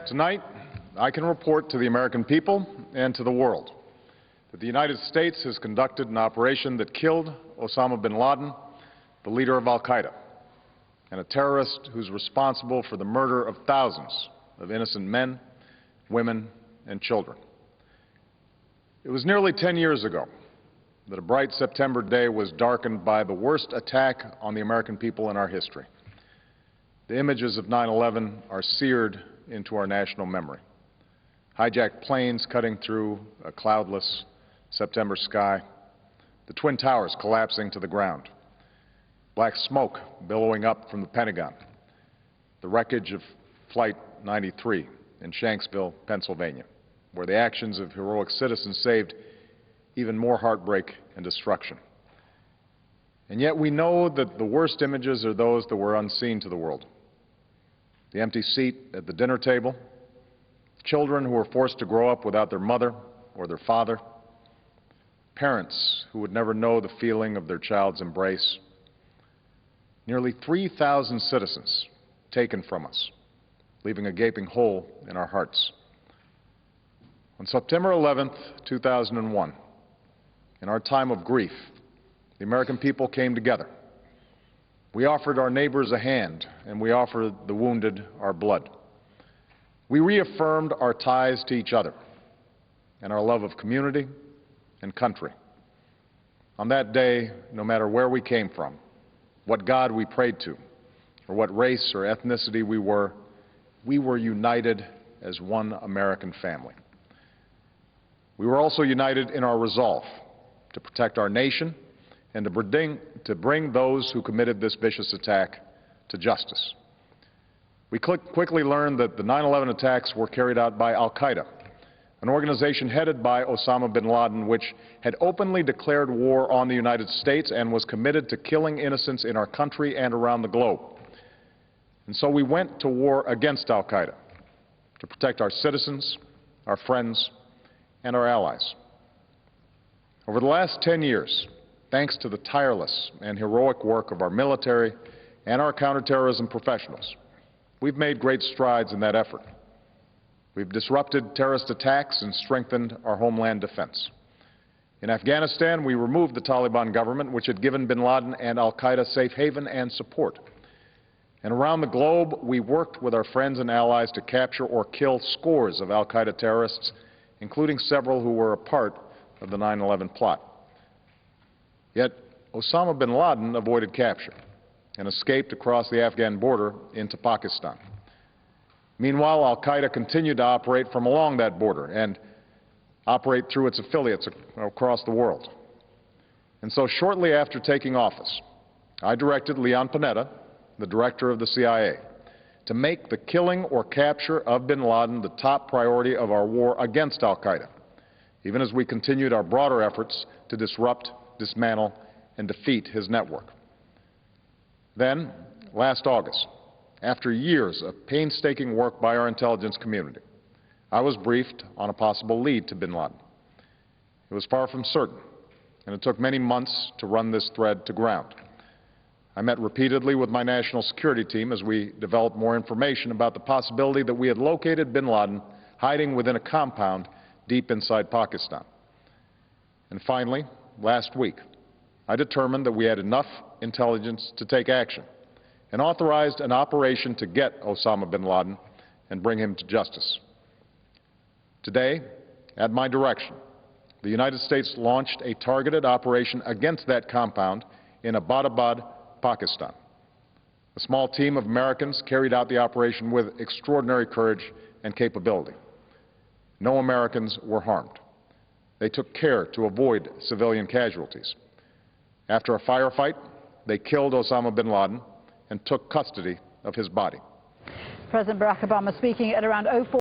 Tonight, I can report to the American people and to the world that the United States has conducted an operation that killed Osama Bin Ladin, the leader of al-Qaeda, and a terrorist who's responsible for the murder of thousands of innocent men, women, and children. It was nearly 10 years ago that a bright September day was darkened by the worst attack on the American people in our history. The images of 9/11 are seared into our national memory. Hijacked planes cutting through a cloudless September sky, the Twin Towers collapsing to the ground, black smoke billowing up from the Pentagon, the wreckage of Flight 93 in Shanksville, Pennsylvania, where the actions of heroic citizens saved even more heartbreak and destruction. And yet we know that the worst images are those that were unseen to the world. The empty seat at the dinner table, children who were forced to grow up without their mother or their father, parents who would never know the feeling of their child's embrace, nearly 3,000 citizens taken from us, leaving a gaping hole in our hearts. On September 11th, 2001, in our time of grief, the American people came together. We offered our neighbors a hand, and we offered the wounded our blood. We reaffirmed our ties to each other and our love of community and country. On that day, no matter where we came from, what God we prayed to, or what race or ethnicity we were united as one American family. We were also united in our resolve to protect our nation and to bring those who committed this vicious attack to justice. We quickly learned that the 9/11 attacks were carried out by al-Qaeda, an organization headed by Osama Bin Ladin, which had openly declared war on the United States and was committed to killing innocents in our country and around the globe. And so we went to war against al-Qaeda to protect our citizens, our friends, and our allies. Over the last 10 years, thanks to the tireless and heroic work of our military and our counterterrorism professionals, we've made great strides in that effort. We've disrupted terrorist attacks and strengthened our homeland defense. In Afghanistan, we removed the Taliban government, which had given bin Laden and al-Qaeda safe haven and support. And around the globe, we worked with our friends and allies to capture or kill scores of al-Qaeda terrorists, including several who were a part of the 9/11 plot. Yet Osama bin Laden avoided capture and escaped across the Afghan border into Pakistan. Meanwhile, al-Qaeda continued to operate from along that border and operate through its affiliates across the world. And so shortly after taking office, I directed Leon Panetta, the director of the CIA, to make the killing or capture of bin Laden the top priority of our war against al-Qaeda, even as we continued our broader efforts to disrupt, dismantle, and defeat his network. Then, last August, after years of painstaking work by our intelligence community, I was briefed on a possible lead to bin Laden. It was far from certain, and it took many months to run this thread to ground. I met repeatedly with my national security team as we developed more information about the possibility that we had located bin Laden hiding within a compound deep inside Pakistan. And finally, last week, I determined that we had enough intelligence to take action and authorized an operation to get Osama bin Laden and bring him to justice. Today, at my direction, the United States launched a targeted operation against that compound in Abbottabad, Pakistan. A small team of Americans carried out the operation with extraordinary courage and capability. No Americans were harmed. They took care to avoid civilian casualties. After a firefight, they killed Osama bin Laden and took custody of his body. President Barack Obama speaking at around 04